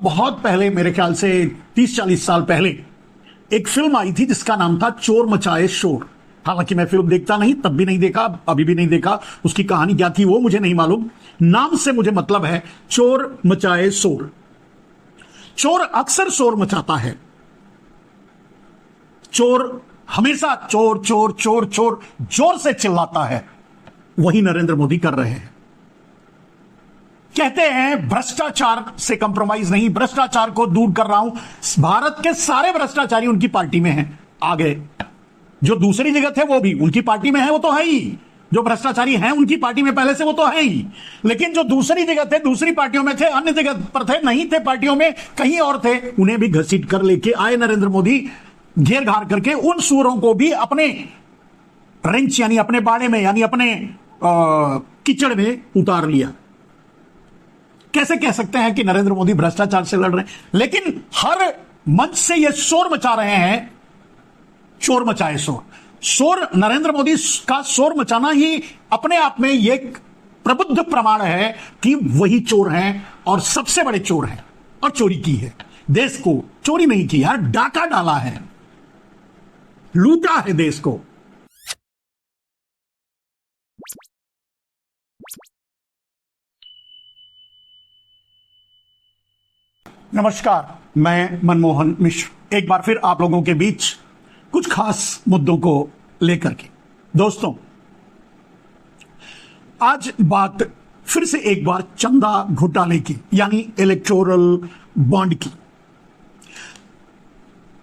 बहुत पहले, मेरे ख्याल से 30-40 साल पहले एक फिल्म आई थी जिसका नाम था चोर मचाए शोर। हालांकि मैं फिल्म देखता नहीं, तब भी नहीं देखा, अभी भी नहीं देखा। उसकी कहानी क्या थी वो मुझे नहीं मालूम। नाम से मुझे मतलब है चोर मचाए शोर। चोर अक्सर शोर मचाता है। चोर हमेशा चोर चोर चोर चोर जोर से चिल्लाता है। वही नरेंद्र मोदी कर रहे हैं। कहते हैं भ्रष्टाचार से कंप्रोमाइज नहीं, भ्रष्टाचार को दूर कर रहा हूं। भारत के सारे भ्रष्टाचारी उनकी पार्टी में हैं। आ गए जो दूसरी जगह थे वो भी उनकी पार्टी में है, वो तो है ही। जो भ्रष्टाचारी हैं उनकी पार्टी में पहले से, वो तो है ही। लेकिन जो दूसरी जगह थे, दूसरी पार्टियों में थे, अन्य जगह पर थे, नहीं थे पार्टियों में, कहीं और थे, उन्हें भी घसीट कर लेके आए नरेंद्र मोदी। घेर घार करके उन सूरों को भी अपने रेंच यानी अपने बाड़े में, यानी अपने कीचड़ में उतार लिया। कैसे कह सकते हैं कि नरेंद्र मोदी भ्रष्टाचार से लड़ रहे हैं? लेकिन हर मंच से ये शोर मचा रहे हैं, चोर मचाए शोर। शोर, नरेंद्र मोदी का शोर मचाना ही अपने आप में ये प्रबुद्ध प्रमाण है कि वही चोर हैं और सबसे बड़े चोर हैं, और चोरी की है। देश को चोरी नहीं की यार, डाका डाला है, लूटा है देश को। नमस्कार, मैं मनमोहन मिश्र एक बार फिर आप लोगों के बीच कुछ खास मुद्दों को लेकर के। दोस्तों, आज बात फिर से एक बार चंदा घोटाले की, यानी इलेक्टोरल बॉन्ड की।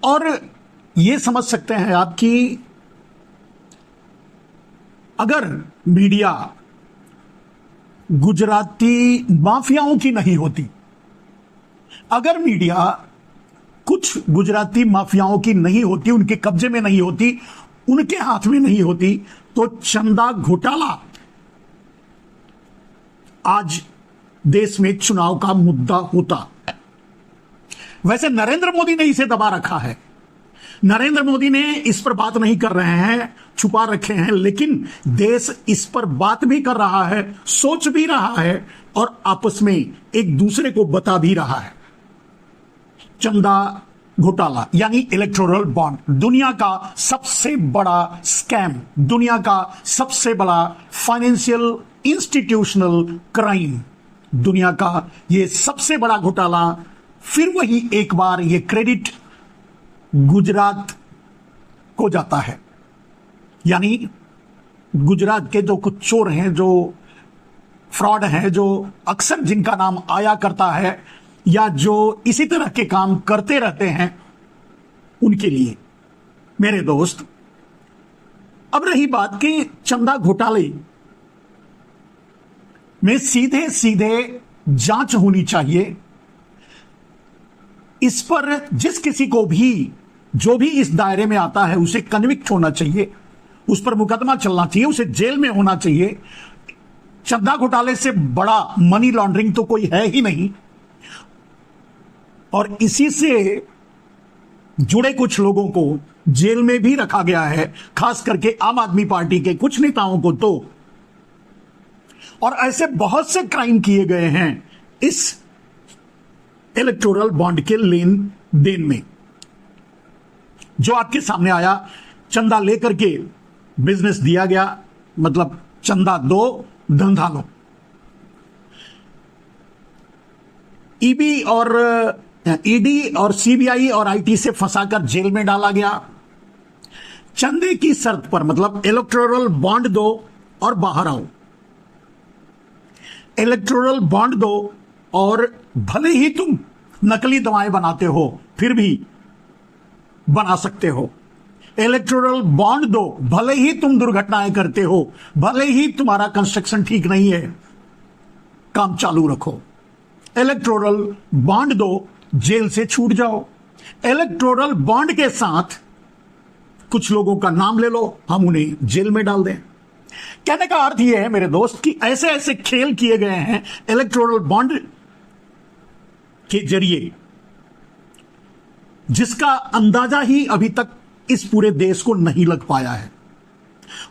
और यह समझ सकते हैं आप कि अगर मीडिया गुजराती माफियाओं की नहीं होती, अगर मीडिया कुछ गुजराती माफियाओं की नहीं होती, उनके कब्जे में नहीं होती, उनके हाथ में नहीं होती, तो चंदा घोटाला आज देश में चुनाव का मुद्दा होता। वैसे नरेंद्र मोदी ने इसे दबा रखा है। नरेंद्र मोदी ने इस पर बात नहीं कर रहे हैं, छुपा रखे हैं, लेकिन देश इस पर बात भी कर रहा है, सोच भी रहा है और आपस में एक दूसरे को बता भी रहा है। चंदा घोटाला यानी इलेक्टोरल बॉन्ड दुनिया का सबसे बड़ा स्कैम, दुनिया का सबसे बड़ा फाइनेंशियल इंस्टीट्यूशनल क्राइम, दुनिया का यह सबसे बड़ा घोटाला। फिर वही एक बार ये क्रेडिट गुजरात को जाता है। यानी गुजरात के जो कुछ चोर हैं, जो फ्रॉड हैं, जो अक्सर जिनका नाम आया करता है या जो इसी तरह के काम करते रहते हैं, उनके लिए। मेरे दोस्त, अब रही बात कि चंदा घोटाले में सीधे सीधे जांच होनी चाहिए। इस पर जिस किसी को भी, जो भी इस दायरे में आता है, उसे कन्विक्ट होना चाहिए, उस पर मुकदमा चलना चाहिए, उसे जेल में होना चाहिए। चंदा घोटाले से बड़ा मनी लॉन्ड्रिंग तो कोई है ही नहीं। और इसी से जुड़े कुछ लोगों को जेल में भी रखा गया है, खास करके आम आदमी पार्टी के कुछ नेताओं को तो। और ऐसे बहुत से क्राइम किए गए हैं इस इलेक्टोरल बॉन्ड के लेन देन में। जो आपके सामने आया, चंदा लेकर के बिजनेस दिया गया, मतलब चंदा दो धंधा लो। ईडी और सीबीआई और आईटी से फंसाकर जेल में डाला गया। चंदे की शर्त पर, मतलब इलेक्टोरल बॉन्ड दो और बाहर आओ। इलेक्टोरल बॉन्ड दो और भले ही तुम नकली दवाएं बनाते हो, फिर भी बना सकते हो। इलेक्टोरल बॉन्ड दो, भले ही तुम दुर्घटनाएं करते हो, भले ही तुम्हारा कंस्ट्रक्शन ठीक नहीं है, काम चालू रखो। इलेक्टोरल बॉन्ड दो, जेल से छूट जाओ। इलेक्टोरल बॉन्ड के साथ कुछ लोगों का नाम ले लो, हम उन्हें जेल में डाल दें। कहने का अर्थ यह है मेरे दोस्त कि ऐसे ऐसे खेल किए गए हैं इलेक्टोरल बॉन्ड के जरिए, जिसका अंदाजा ही अभी तक इस पूरे देश को नहीं लग पाया है।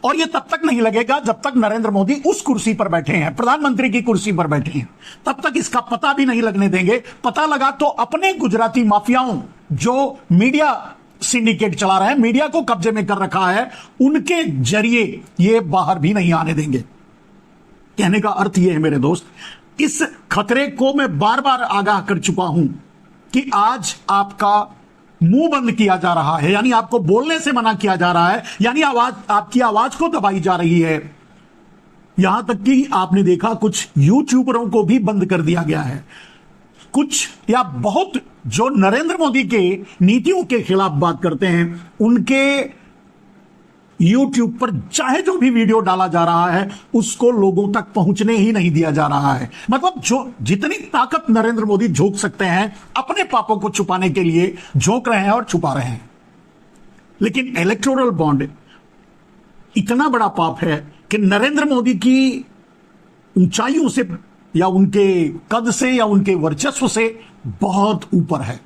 और यह तब तक नहीं लगेगा जब तक नरेंद्र मोदी उस कुर्सी पर बैठे हैं, प्रधानमंत्री की कुर्सी पर बैठे हैं, तब तक इसका पता भी नहीं लगने देंगे। पता लगा तो अपने गुजराती माफियाओं जो मीडिया सिंडिकेट चला रहे हैं, मीडिया को कब्जे में कर रखा है, उनके जरिए ये बाहर भी नहीं आने देंगे। कहने का अर्थ यह है मेरे दोस्त, इस खतरे को मैं बार बार आगाह कर चुका हूं कि आज आपका मुंह बंद किया जा रहा है, यानी आपको बोलने से मना किया जा रहा है, यानी आपकी आवाज को दबाई जा रही है। यहां तक कि आपने देखा कुछ यूट्यूबरों को भी बंद कर दिया गया है। कुछ या बहुत जो नरेंद्र मोदी के नीतियों के खिलाफ बात करते हैं, उनके यूट्यूब पर चाहे जो भी वीडियो डाला जा रहा है उसको लोगों तक पहुंचने ही नहीं दिया जा रहा है। मतलब जो जितनी ताकत नरेंद्र मोदी झोंक सकते हैं अपने पापों को छुपाने के लिए झोंक रहे हैं और छुपा रहे हैं। लेकिन इलेक्टोरल बॉन्ड इतना बड़ा पाप है कि नरेंद्र मोदी की ऊंचाइयों से या उनके कद से या उनके वर्चस्व से बहुत ऊपर है।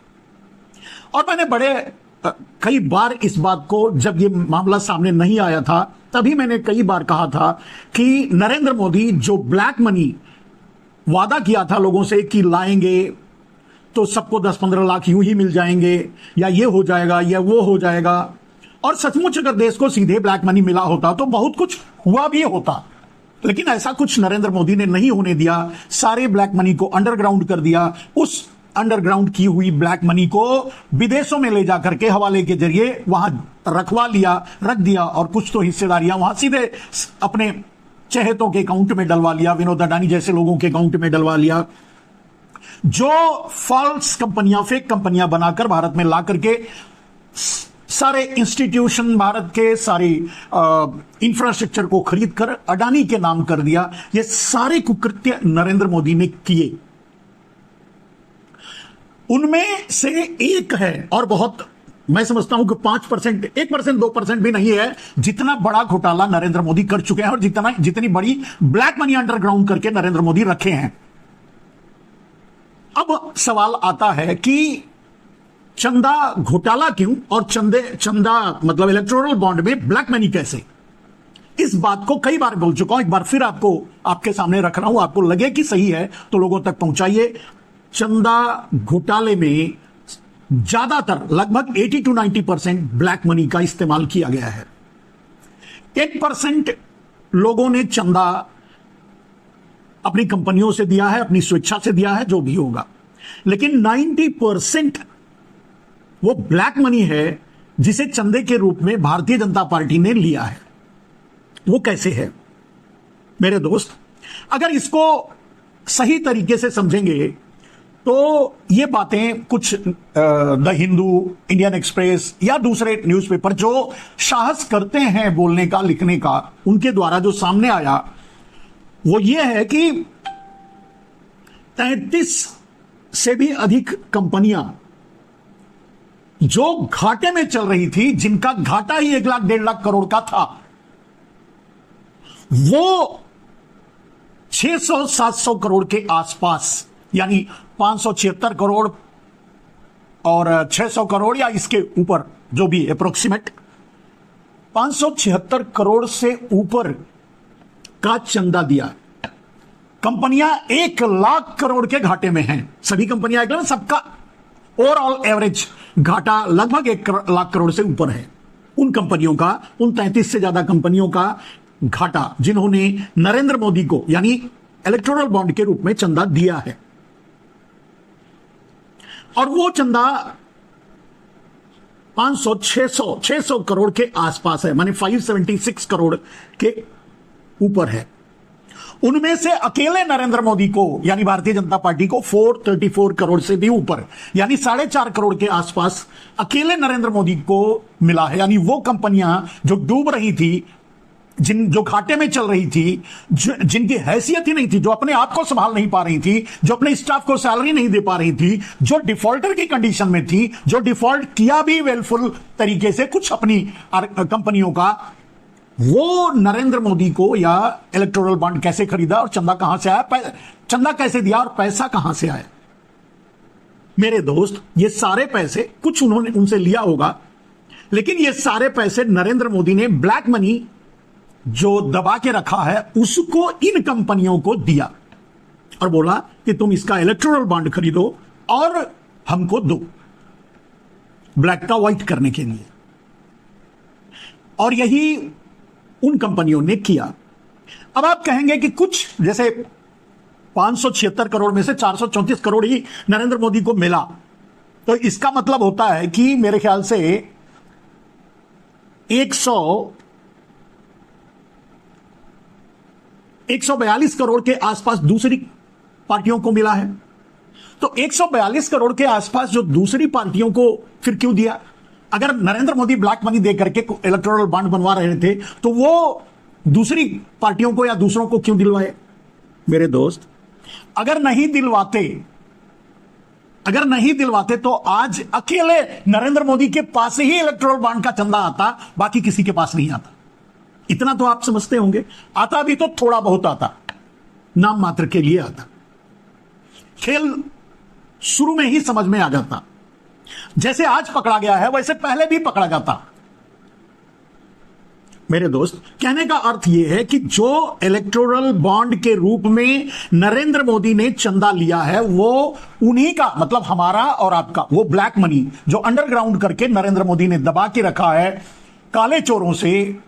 और मैंने कई बार इस बात को, जब ये मामला सामने नहीं आया था तभी मैंने कई बार कहा था कि नरेंद्र मोदी जो ब्लैक मनी वादा किया था लोगों से कि लाएंगे तो सबको 10-15 लाख यूं ही मिल जाएंगे, या ये हो जाएगा या वो हो जाएगा, और सचमुच अगर देश को सीधे ब्लैक मनी मिला होता तो बहुत कुछ हुआ भी होता। लेकिन ऐसा कुछ नरेंद्र मोदी ने नहीं होने दिया। सारे ब्लैक मनी को अंडरग्राउंड कर दिया। उस अंडरग्राउंड की हुई ब्लैक मनी को विदेशों में ले जाकर के हवाले के जरिए वहां रख दिया और कुछ तो हिस्सेदारियां वहां सीधे अपने चहेतों के अकाउंट में डलवा लिया, विनोद अडानी जैसे लोगों के अकाउंट में डलवा लिया, जो फॉल्स कंपनियां, फेक कंपनियां बनाकर भारत में ला करके सारे इंस्टीट्यूशन, भारत के सारे इंफ्रास्ट्रक्चर को खरीद कर अडानी के नाम कर दिया। ये सारे कुकृत्य नरेंद्र मोदी ने किए। उनमें से एक है, और बहुत मैं समझता हूं कि 5%, 1%, 2% भी नहीं है, जितना बड़ा घोटाला नरेंद्र मोदी कर चुके हैं और जितनी बड़ी ब्लैक मनी अंडरग्राउंड करके नरेंद्र मोदी रखे हैं। अब सवाल आता है कि चंदा घोटाला क्यों, और चंदा मतलब इलेक्टोरल बॉन्ड में ब्लैक मनी कैसे? इस बात को कई बार बोल चुका हूं, एक बार फिर आपके सामने रख रहा हूं। आपको लगे कि सही है तो लोगों तक पहुंचाइए। चंदा घोटाले में ज्यादातर लगभग 80 to 90% ब्लैक मनी का इस्तेमाल किया गया है। 1% लोगों ने चंदा अपनी कंपनियों से दिया है, अपनी स्वेच्छा से दिया है, जो भी होगा, लेकिन 90% वो ब्लैक मनी है जिसे चंदे के रूप में भारतीय जनता पार्टी ने लिया है। वो कैसे है मेरे दोस्त? अगर इसको सही तरीके से समझेंगे तो ये बातें कुछ द हिंदू, इंडियन एक्सप्रेस या दूसरे न्यूज़पेपर जो साहस करते हैं बोलने का, लिखने का, उनके द्वारा जो सामने आया वो ये है कि 33 से भी अधिक कंपनियां जो घाटे में चल रही थी, जिनका घाटा ही 1 लाख 1.5 लाख करोड़ का था, वो 600-700 करोड़ के आसपास, यानी 576 करोड़ और 600 करोड़ या इसके ऊपर जो भी अप्रोक्सीमेट 576 करोड़ से ऊपर का चंदा दिया। कंपनियां 1 लाख करोड़ के घाटे में हैं। सभी कंपनियां 1 लाख, सबका ओवरऑल एवरेज घाटा लगभग 1 लाख करोड़ से ऊपर है। उन कंपनियों का, उन 33 से ज्यादा कंपनियों का घाटा जिन्होंने नरेंद्र मोदी को यानी इलेक्टोरल बॉन्ड के रूप में चंदा दिया है, और वो चंदा 500-600 करोड़ के आसपास है, माने 576 करोड़ के ऊपर है। उनमें से अकेले नरेंद्र मोदी को यानी भारतीय जनता पार्टी को 434 करोड़ से भी ऊपर, यानी 4.5 करोड़ के आसपास अकेले नरेंद्र मोदी को मिला है। यानी वो कंपनियां जो डूब रही थी, जो घाटे में चल रही थी, जिनकी हैसियत ही नहीं थी, जो अपने आप को संभाल नहीं पा रही थी, जो अपने स्टाफ को सैलरी नहीं दे पा रही थी, जो डिफॉल्टर की कंडीशन में थी, जो डिफॉल्ट किया भी वेलफुल तरीके से कुछ अपनी कंपनियों का, वो नरेंद्र मोदी को या इलेक्टोरल बॉन्ड कैसे खरीदा और चंदा कहां से आया, चंदा कैसे दिया और पैसा कहां से आया? मेरे दोस्त, ये सारे पैसे कुछ उन्होंने उनसे लिया होगा, लेकिन ये सारे पैसे नरेंद्र मोदी ने ब्लैक मनी जो दबा के रखा है उसको इन कंपनियों को दिया और बोला कि तुम इसका इलेक्टोरल बॉन्ड खरीदो और हमको दो, ब्लैक का व्हाइट करने के लिए। और यही उन कंपनियों ने किया। अब आप कहेंगे कि कुछ जैसे 576 करोड़ में से 434 करोड़ ही नरेंद्र मोदी को मिला, तो इसका मतलब होता है कि मेरे ख्याल से 142 करोड़ के आसपास दूसरी पार्टियों को मिला है। तो 142 करोड़ के आसपास जो दूसरी पार्टियों को फिर क्यों दिया? अगर नरेंद्र मोदी ब्लैक मनी दे करके इलेक्टोरल बॉन्ड बनवा रहे थे तो वो दूसरी पार्टियों को या दूसरों को क्यों दिलवाए? मेरे दोस्त, अगर नहीं दिलवाते तो आज अकेले नरेंद्र मोदी के पास ही इलेक्टोरल बॉन्ड का चंदा आता, बाकी किसी के पास नहीं आता। इतना तो आप समझते होंगे। आता भी तो थोड़ा बहुत आता, नाम मात्र के लिए आता। खेल शुरू में ही समझ में आ जाता। जैसे आज पकड़ा गया है वैसे पहले भी पकड़ा जाता। मेरे दोस्त, कहने का अर्थ यह है कि जो इलेक्टोरल बॉन्ड के रूप में नरेंद्र मोदी ने चंदा लिया है वो उन्हीं का, मतलब हमारा और आपका, वो ब्लैक मनी जो अंडरग्राउंड करके नरेंद्र मोदी ने दबा के रखा है, काले चोरों से,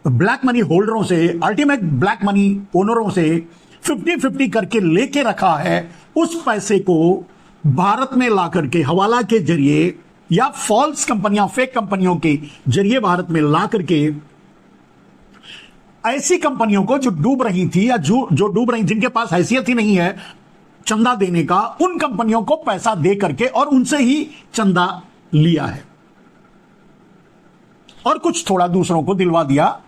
ब्लैक मनी होल्डरों से, अल्टीमेट ब्लैक मनी ओनरों से 50-50 करके लेके रखा है। उस पैसे को भारत में ला करके हवाला के जरिए या फॉल्स कंपनियां, फेक कंपनियों के जरिए भारत में ला करके ऐसी कंपनियों को जो डूब रही थी या जो डूब रही, जिनके पास हैसियत ही नहीं है चंदा देने का, उन कंपनियों को पैसा दे करके और उनसे ही चंदा लिया है और कुछ थोड़ा दूसरों को दिलवा दिया,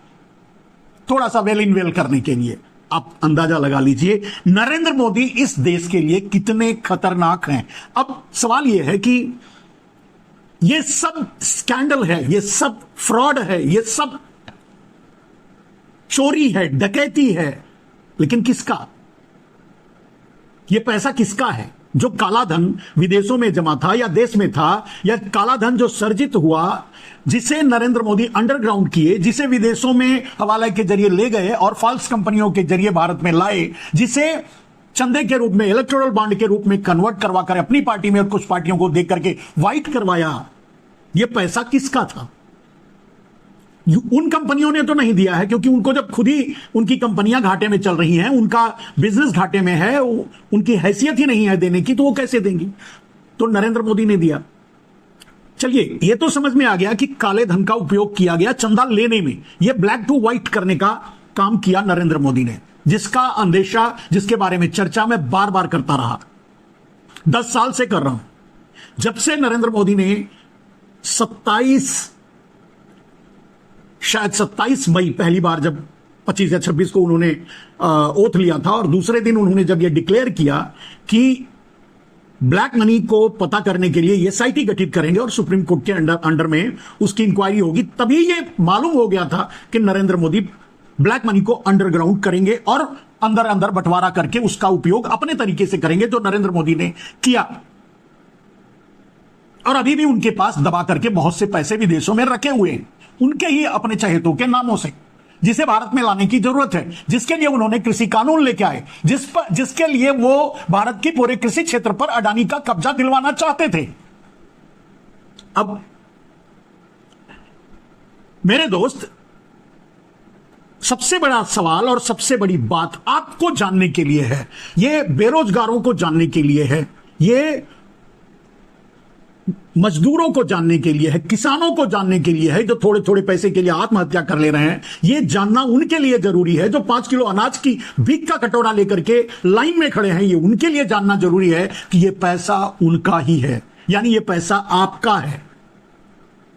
थोड़ा सा वेल इन वेल करने के लिए। आप अंदाजा लगा लीजिए नरेंद्र मोदी इस देश के लिए कितने खतरनाक हैं। अब सवाल यह है कि यह सब स्कैंडल है, यह सब फ्रॉड है, यह सब चोरी है, डकैती है, लेकिन किसका? यह पैसा किसका है? जो काला धन विदेशों में जमा था या देश में था, या काला धन जो सर्जित हुआ जिसे नरेंद्र मोदी अंडरग्राउंड किए, जिसे विदेशों में हवाला के जरिए ले गए और फॉल्स कंपनियों के जरिए भारत में लाए, जिसे चंदे के रूप में, इलेक्टोरल बॉन्ड के रूप में कन्वर्ट करवा कर अपनी पार्टी में और कुछ पार्टियों को देख करके व्हाइट करवाया, यह पैसा किसका था? उन कंपनियों ने तो नहीं दिया है, क्योंकि उनको जब खुद ही उनकी कंपनियां घाटे में चल रही हैं, उनका बिजनेस घाटे में है, उनकी हैसियत ही नहीं है देने की, तो वो कैसे देंगी? तो नरेंद्र मोदी ने दिया। चलिए, यह तो समझ में आ गया कि काले धन का उपयोग किया गया चंदा लेने में। यह ब्लैक टू व्हाइट करने का काम किया नरेंद्र मोदी ने, जिसका अंदेशा, जिसके बारे में चर्चा मैं बार बार करता रहा, 10 साल से कर रहा हूं। जब से नरेंद्र मोदी ने 27 मई पहली बार जब 25 या 26 को उन्होंने ओथ लिया था और दूसरे दिन उन्होंने जब यह डिक्लेयर किया कि ब्लैक मनी को पता करने के लिए एसआईटी गठित करेंगे और सुप्रीम कोर्ट के अंडर में उसकी इंक्वायरी होगी, तभी यह मालूम हो गया था कि नरेंद्र मोदी ब्लैक मनी को अंडरग्राउंड करेंगे और अंदर अंदर बंटवारा करके उसका उपयोग अपने तरीके से करेंगे, जो नरेंद्र मोदी ने किया। और अभी भी उनके पास दबा करके बहुत से पैसे विदेशों में रखे हुए हैं, उनके ही अपने चहेतों के नामों से, जिसे भारत में लाने की जरूरत है, जिसके लिए उन्होंने कृषि कानून लेके आए, जिसके लिए वो भारत के पूरे कृषि क्षेत्र पर अडानी का कब्जा दिलवाना चाहते थे। अब मेरे दोस्त, सबसे बड़ा सवाल और सबसे बड़ी बात आपको जानने के लिए है, यह बेरोजगारों को जानने के लिए है, यह मजदूरों को जानने के लिए है, किसानों को जानने के लिए है, जो थोड़े थोड़े पैसे के लिए आत्महत्या कर ले रहे हैं। यह जानना उनके लिए जरूरी है जो 5 किलो अनाज की भीख का कटोरा लेकर के लाइन में खड़े हैं। यह उनके लिए जानना जरूरी है कि यह पैसा उनका ही है, यानी यह पैसा आपका है,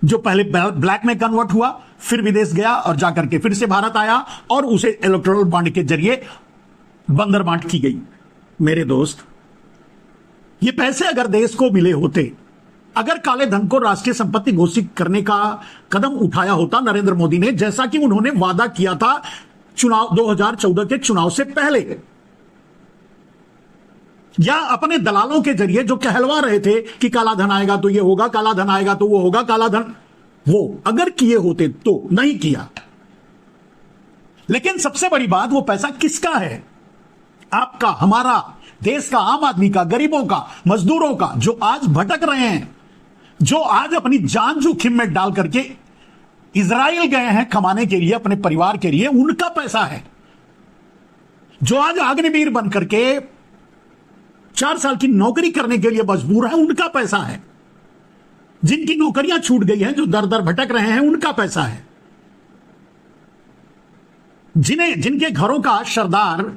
जो पहले ब्लैक में कन्वर्ट हुआ, फिर विदेश गया और जाकर के फिर से भारत आया और उसे इलेक्टोरल बॉन्ड के जरिए बंदरबांट की गई। मेरे दोस्त, ये पैसे अगर देश को मिले होते, अगर काले धन को राष्ट्रीय संपत्ति घोषित करने का कदम उठाया होता नरेंद्र मोदी ने, जैसा कि उन्होंने वादा किया था चुनाव 2014 के चुनाव से पहले, या अपने दलालों के जरिए जो कहलवा रहे थे कि काला धन आएगा तो ये होगा, काला धन आएगा तो वो होगा, काला धन, वो अगर किए होते तो नहीं किया। लेकिन सबसे बड़ी बात, वो पैसा किसका है? आपका, हमारा, देश का, आम आदमी का, गरीबों का, मजदूरों का, जो आज भटक रहे हैं, जो आज अपनी जान जोखिम में डाल करके इजराइल गए हैं कमाने के लिए, अपने परिवार के लिए, उनका पैसा है। जो आज अग्निवीर बन करके 4 साल की नौकरी करने के लिए मजबूर है, उनका पैसा है। जिनकी नौकरियां छूट गई हैं, जो दर दर भटक रहे हैं, उनका पैसा है। जिनके घरों का सरदार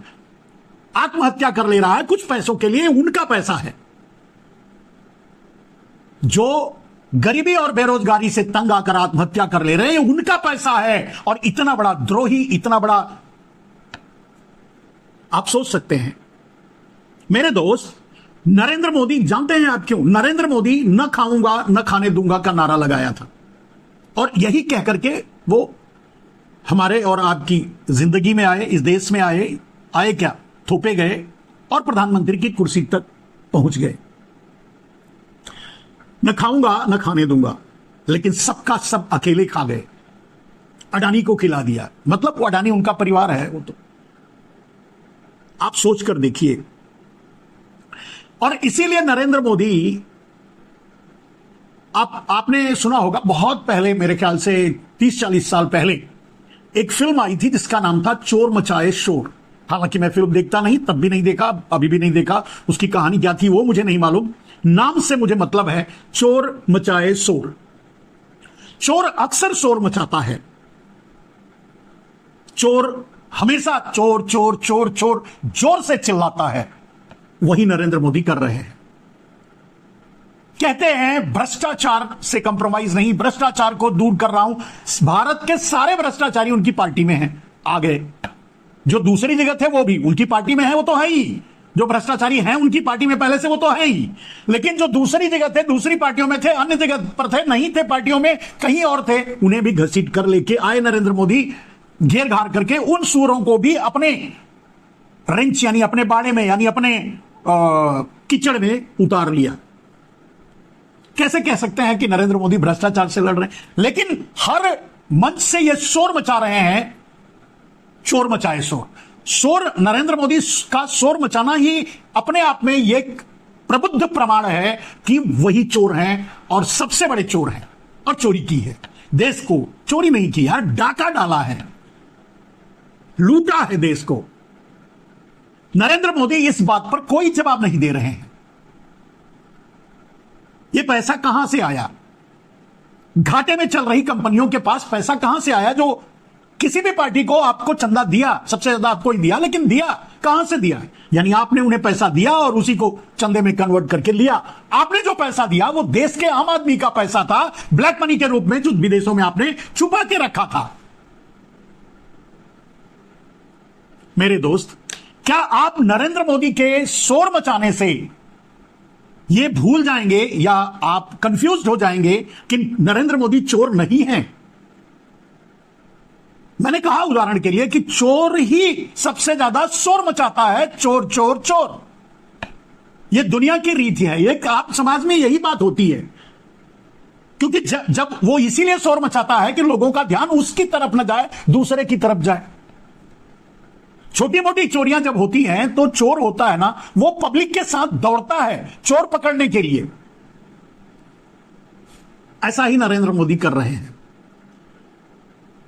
आत्महत्या कर ले रहा है कुछ पैसों के लिए, उनका पैसा है। जो गरीबी और बेरोजगारी से तंग आकर आत्महत्या कर ले रहे हैं, उनका पैसा है। और इतना बड़ा द्रोही, इतना बड़ा, आप सोच सकते हैं मेरे दोस्त, नरेंद्र मोदी, जानते हैं आप क्यों? नरेंद्र मोदी न खाऊंगा न खाने दूंगा का नारा लगाया था, और यही कह करके वो हमारे और आपकी जिंदगी में आए, इस देश में आए क्या, थोपे गए और प्रधानमंत्री की कुर्सी तक पहुंच गए। न खाऊंगा न खाने दूंगा, लेकिन सबका सब अकेले खा गए। अडानी को खिला दिया, मतलब वो अडानी उनका परिवार है, वो तो आप सोच कर देखिए। और इसीलिए नरेंद्र मोदी, आपने सुना होगा बहुत पहले, मेरे ख्याल से 30-40 साल पहले एक फिल्म आई थी जिसका नाम था चोर मचाए शोर। हालांकि मैं फिल्म देखता नहीं, तब भी नहीं देखा, अभी भी नहीं देखा। उसकी कहानी क्या थी वो मुझे नहीं मालूम, नाम से मुझे मतलब है चोर मचाए शोर। चोर अक्सर शोर मचाता है, चोर हमेशा चोर चोर चोर चोर जोर से चिल्लाता है। वही नरेंद्र मोदी कर रहे हैं। कहते हैं भ्रष्टाचार से कंप्रोमाइज नहीं, भ्रष्टाचार को दूर कर रहा हूं। भारत के सारे भ्रष्टाचारी उनकी पार्टी में हैं, आ गए। जो दूसरी जगह थे वो भी उनकी पार्टी में है, वो तो है ही। जो भ्रष्टाचारी हैं उनकी पार्टी में पहले से, वो तो है ही। लेकिन जो दूसरी जगह थे, दूसरी पार्टियों में थे, अन्य जगह पर थे, नहीं थे पार्टियों में, कहीं और थे, उन्हें भी घसीट कर लेके आए नरेंद्र मोदी, घेर घार करके उन सूरों को भी अपने रेंच यानी अपने बाड़े में, यानी अपने कीचड़ में उतार लिया। कैसे कह सकते हैं कि नरेंद्र मोदी भ्रष्टाचार से लड़ रहे हैं? लेकिन हर मंच से ये शोर मचा रहे हैं, चोर मचाए शोर। शोर, नरेंद्र मोदी का शोर मचाना ही अपने आप में ये प्रबुद्ध प्रमाण है कि वही चोर हैं और सबसे बड़े चोर हैं, और चोरी की है। देश को चोरी नहीं की यार, डाका डाला है, लूटा है देश को। नरेंद्र मोदी इस बात पर कोई जवाब नहीं दे रहे हैं। ये पैसा कहां से आया? घाटे में चल रही कंपनियों के पास पैसा कहां से आया? जो किसी भी पार्टी को आपको चंदा दिया, सबसे ज्यादा आपको ही दिया, लेकिन दिया कहां से दिया? यानी आपने उन्हें पैसा दिया और उसी को चंदे में कन्वर्ट करके लिया। आपने जो पैसा दिया वो देश के आम आदमी का पैसा था, ब्लैक मनी के रूप में, जो विदेशों में आपने छुपा के रखा था। मेरे दोस्त, क्या आप नरेंद्र मोदी के शोर मचाने से ये भूल जाएंगे या आप कंफ्यूज हो जाएंगे कि नरेंद्र मोदी चोर नहीं है? मैंने कहा उदाहरण के लिए कि चोर ही सबसे ज्यादा शोर मचाता है, चोर चोर चोर। यह दुनिया की रीति है, एक आप समाज में यही बात होती है। क्योंकि जब वो इसीलिए शोर मचाता है कि लोगों का ध्यान उसकी तरफ न जाए, दूसरे की तरफ जाए। छोटी मोटी चोरियां जब होती हैं तो चोर होता है ना, वो पब्लिक के साथ दौड़ता है चोर पकड़ने के लिए। ऐसा ही नरेंद्र मोदी कर रहे हैं।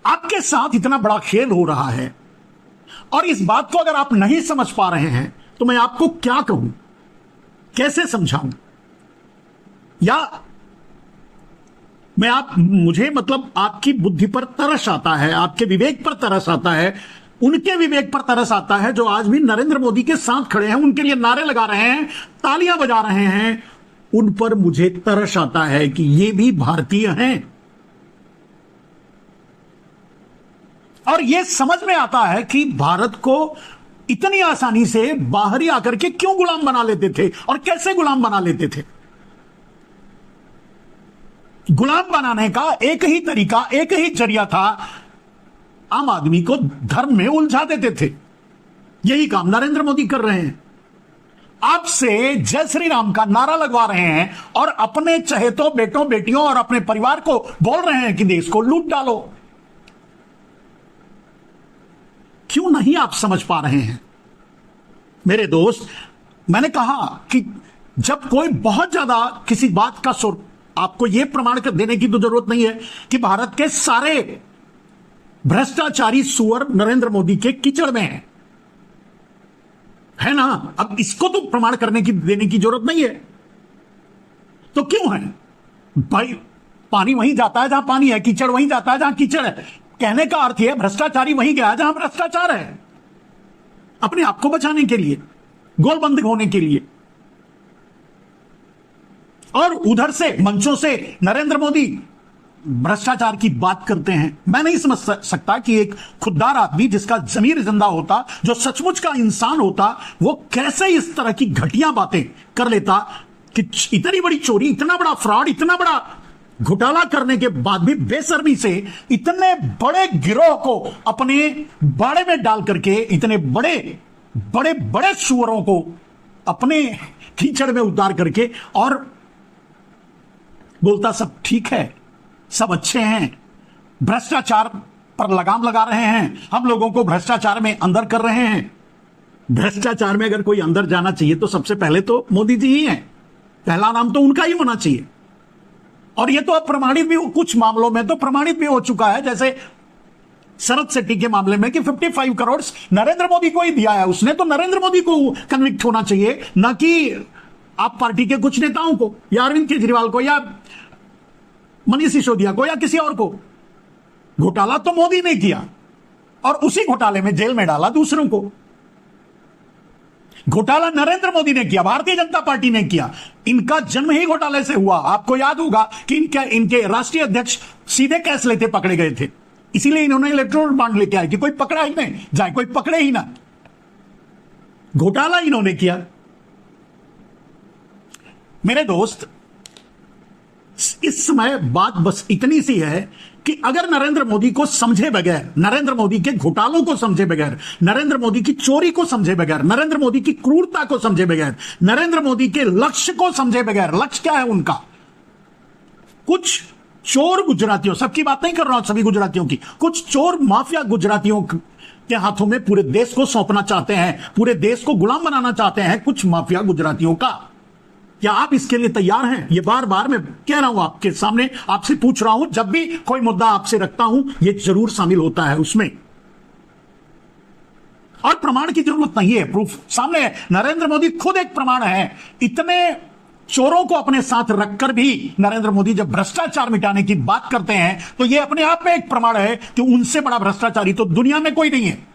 आपके साथ इतना बड़ा खेल हो रहा है, और इस बात को अगर आप नहीं समझ पा रहे हैं तो मैं आपको क्या कहूं, कैसे समझाऊं? या मुझे मतलब आपकी बुद्धि पर तरस आता है, आपके विवेक पर तरस आता है, उनके विवेक पर तरस आता है जो आज भी नरेंद्र मोदी के साथ खड़े हैं, उनके लिए नारे लगा रहे हैं, तालियां बजा रहे हैं। उन पर मुझे तरस आता है कि ये भी भारतीय हैं। और यह समझ में आता है कि भारत को इतनी आसानी से बाहरी आकर के क्यों गुलाम बना लेते थे और कैसे गुलाम बना लेते थे। गुलाम बनाने का एक ही तरीका, एक ही जरिया था, आम आदमी को धर्म में उलझा देते थे। यही काम नरेंद्र मोदी कर रहे हैं। आपसे जय श्री राम का नारा लगवा रहे हैं और अपने चहेतों, बेटों, बेटियों और अपने परिवार को बोल रहे हैं कि देश को लूट डालो। क्यों नहीं आप समझ पा रहे हैं मेरे दोस्त? मैंने कहा कि जब कोई बहुत ज्यादा किसी बात का सुर, आपको यह प्रमाण कर देने की तो जरूरत नहीं है कि भारत के सारे भ्रष्टाचारी सुअर नरेंद्र मोदी के कीचड़ में है ना? अब इसको तो प्रमाण करने की देने की जरूरत नहीं है। तो क्यों है भाई? पानी वहीं जाता है जहां पानी है, कीचड़ वहीं जाता है जहां कीचड़ है। कहने का अर्थ है भ्रष्टाचारी वहीं गया जहां भ्रष्टाचार है, अपने आप को बचाने के लिए, गोलबंद होने के लिए। और उधर से मंचों से नरेंद्र मोदी भ्रष्टाचार की बात करते हैं। मैं नहीं समझ सकता कि एक खुददार आदमी जिसका जमीर जिंदा होता, जो सचमुच का इंसान होता, वो कैसे इस तरह की घटिया बातें कर लेता कि इतनी बड़ी चोरी, इतना बड़ा फ्रॉड, इतना बड़ा घोटाला करने के बाद भी बेशर्मी से इतने बड़े गिरोह को अपने बाड़े में डाल करके, इतने बड़े बड़े बड़े सुअरों को अपने कीचड़ में उतार करके, और बोलता सब ठीक है, सब अच्छे हैं, भ्रष्टाचार पर लगाम लगा रहे हैं, हम लोगों को भ्रष्टाचार में अंदर कर रहे हैं। भ्रष्टाचार में अगर कोई अंदर जाना चाहिए तो सबसे पहले तो मोदी जी ही हैं, पहला नाम तो उनका ही होना चाहिए। और ये तो अब प्रमाणित भी, कुछ मामलों में तो प्रमाणित भी हो चुका है, जैसे शरद शेट्टी के मामले में कि 55 करोड़ नरेंद्र मोदी को ही दिया है उसने, तो नरेंद्र मोदी को कन्विक्ट होना चाहिए, न कि आप पार्टी के कुछ नेताओं को, या अरविंद केजरीवाल को, या मनीष सिसोदिया को, या किसी और को। घोटाला तो मोदी ने किया और उसी घोटाले में जेल में डाला दूसरों को। घोटाला नरेंद्र मोदी ने किया, भारतीय जनता पार्टी ने किया। इनका जन्म ही घोटाले से हुआ। आपको याद होगा कि इनके राष्ट्रीय अध्यक्ष सीधे कैश लेते पकड़े गए थे, इसीलिए इन्होंने इलेक्टोरल बॉन्ड लेके आए कि कोई पकड़ा ही नहीं जाए, कोई पकड़े ही ना। घोटाला इन्होंने किया। मेरे दोस्त, इस समय बात बस इतनी सी है कि अगर नरेंद्र मोदी को समझे बगैर, नरेंद्र मोदी के घोटालों को समझे बगैर, नरेंद्र मोदी की चोरी को समझे बगैर, नरेंद्र मोदी की क्रूरता को समझे बगैर, नरेंद्र मोदी के लक्ष्य को समझे बगैर, लक्ष्य क्या है उनका, कुछ चोर गुजरातियों, सबकी बात नहीं कर रहा हूं, सभी गुजरातियों की, कुछ चोर माफिया गुजरातियों के हाथों में पूरे देश को सौंपना चाहते हैं, पूरे देश को गुलाम बनाना चाहते हैं, कुछ माफिया गुजरातियों का। क्या आप इसके लिए तैयार हैं? ये बार बार मैं कह रहा हूं आपके सामने, आपसे पूछ रहा हूं, जब भी कोई मुद्दा आपसे रखता हूं, ये जरूर शामिल होता है उसमें। और प्रमाण की जरूरत नहीं है, प्रूफ सामने है। नरेंद्र मोदी खुद एक प्रमाण है। इतने चोरों को अपने साथ रखकर भी नरेंद्र मोदी जब भ्रष्टाचार मिटाने की बात करते हैं, तो यह अपने आप में एक प्रमाण है कि उनसे बड़ा भ्रष्टाचारी तो दुनिया में कोई नहीं है।